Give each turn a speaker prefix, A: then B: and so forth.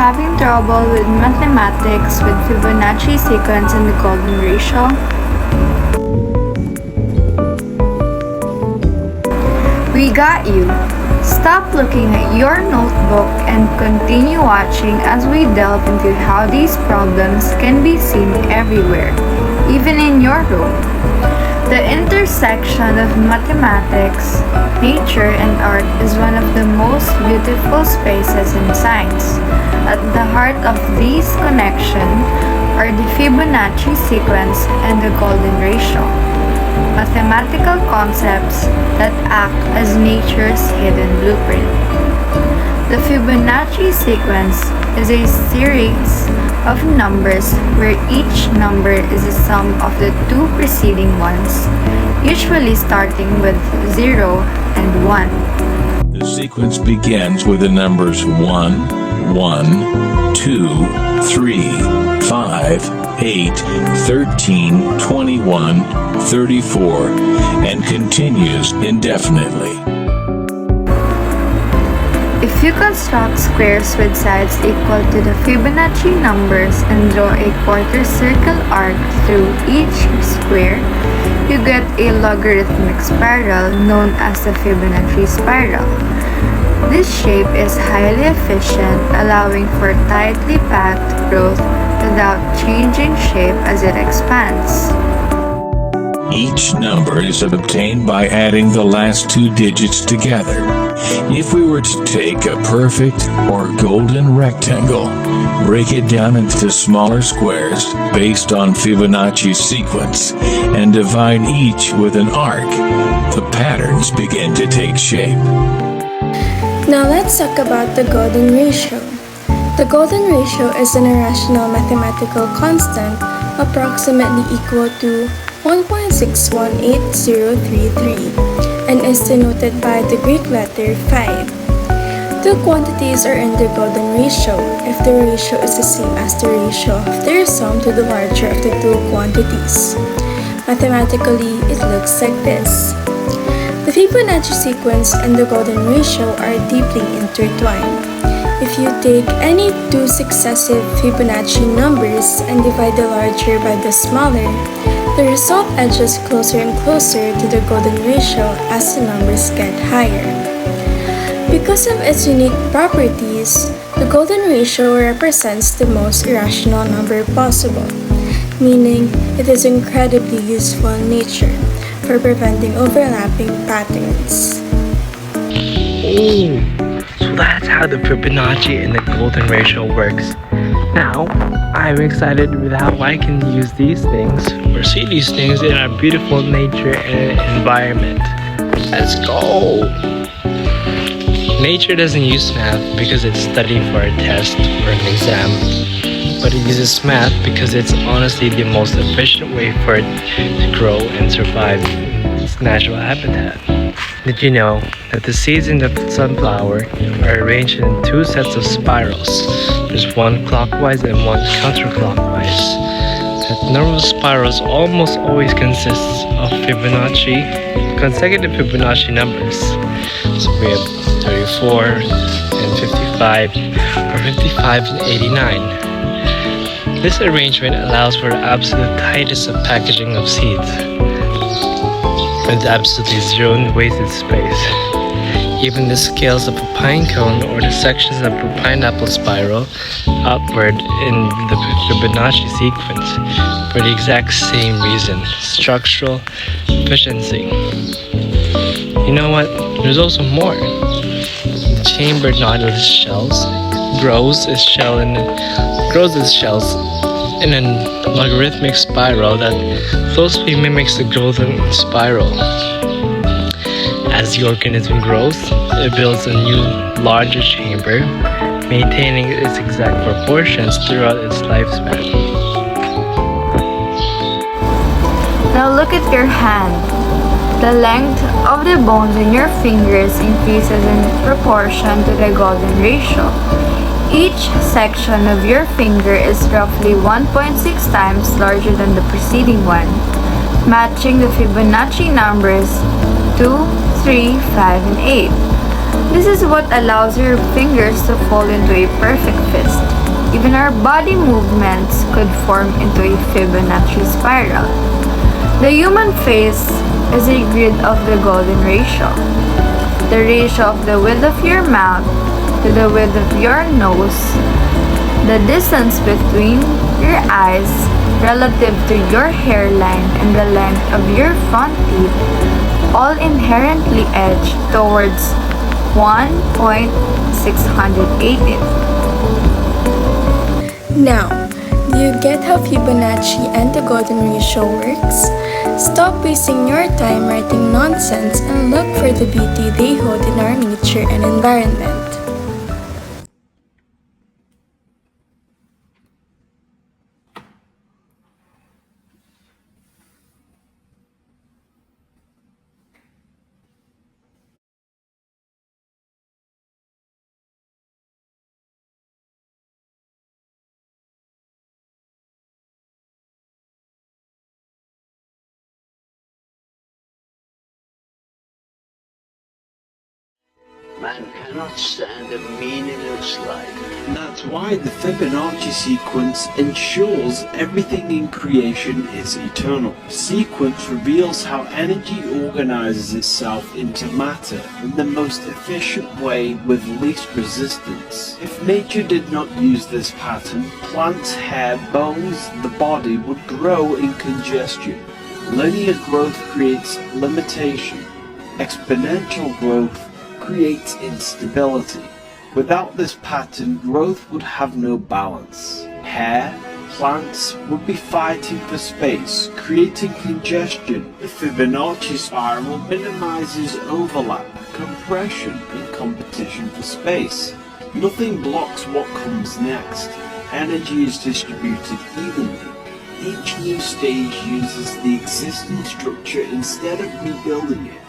A: having trouble with mathematics with Fibonacci sequence and the golden ratio? We got you! Stop looking at your notebook and continue watching as we delve into how these problems can be seen everywhere, even in your room. The intersection of mathematics, nature, and art is one of the most beautiful spaces in science. At the heart of these connections are the Fibonacci sequence and the golden ratio, mathematical concepts that act as nature's hidden blueprint. The Fibonacci sequence is a series of numbers where each number is a sum of the two preceding ones, usually starting with 0 and 1.
B: The sequence begins with the numbers 1, 1, 2, 3, 5, 8, 13, 21, 34, and continues indefinitely.
A: If you construct squares with sides equal to the Fibonacci numbers and draw a quarter circle arc through each square, you get a logarithmic spiral known as the Fibonacci spiral. This shape is highly efficient, allowing for tightly packed growth without changing shape as it expands.
B: Each number is obtained by adding the last two digits together. If we were to take a perfect or golden rectangle, break it down into smaller squares based on Fibonacci sequence, and divide each with an arc, the patterns begin to take shape.
C: Now let's talk about the golden ratio. The golden ratio is an irrational mathematical constant approximately equal to 1.618033 and is denoted by the Greek letter phi. Two quantities are in the golden ratio if the ratio is the same as the ratio of their sum to the larger of the two quantities. Mathematically, it looks like this. The Fibonacci sequence and the golden ratio are deeply intertwined. If you take any two successive Fibonacci numbers and divide the larger by the smaller, the result edges closer and closer to the golden ratio as the numbers get higher. Because of its unique properties, the golden ratio represents the most irrational number possible, meaning it is incredibly useful in nature for preventing overlapping patterns.
D: Oh, so that's how the Fibonacci and the golden ratio works. Now, I'm excited with how I can use these things or see these things in our beautiful nature and environment. Let's go! Nature doesn't use math because it's studying for a test or an exam, but it uses math because it's honestly the most efficient way for it to grow and survive in its natural habitat. Did you know that the seeds in the sunflower are arranged in two sets of spirals? There's one clockwise and one counterclockwise. That number of spirals almost always consists of consecutive Fibonacci numbers. So we have 34 and 55, or 55 and 89. This arrangement allows for absolute tightness of packaging of seeds, with absolutely zero wasted space. Even the scales of a pine cone or the sections of a pineapple spiral outward in the Fibonacci sequence for the exact same reason: structural efficiency. You know what? There's also more. The chambered nautilus shells grows its shells in a logarithmic spiral that closely mimics the golden spiral. As the organism grows, it builds a new, larger chamber, maintaining its exact proportions throughout its lifespan.
A: Now look at your hand. The length of the bones in your fingers increases in proportion to the golden ratio. Each section of your finger is roughly 1.6 times larger than the preceding one, matching the Fibonacci numbers 2, 3, 5, and 8. This is what allows your fingers to fall into a perfect fist. Even our body movements could form into a Fibonacci spiral. The human face is a grid of the golden ratio. The ratio of the width of your mouth to the width of your nose, the distance between your eyes relative to your hairline, and the length of your front teeth, all inherently edge towards 1.618.
C: Now, do you get how Fibonacci and the golden ratio works? Stop wasting your time writing nonsense and look for the beauty they hold in our nature and environment.
E: Man cannot stand a meaningless life.
F: And that's why the Fibonacci sequence ensures everything in creation is eternal. The sequence reveals how energy organizes itself into matter in the most efficient way with least resistance. If nature did not use this pattern, plants, hair, bones, the body would grow in congestion. Linear growth creates limitation. Exponential growth creates instability. Without this pattern, growth would have no balance. Hair, plants would be fighting for space, creating congestion. The Fibonacci spiral minimizes overlap, compression, and competition for space. Nothing blocks what comes next. Energy is distributed evenly. Each new stage uses the existing structure instead of rebuilding it.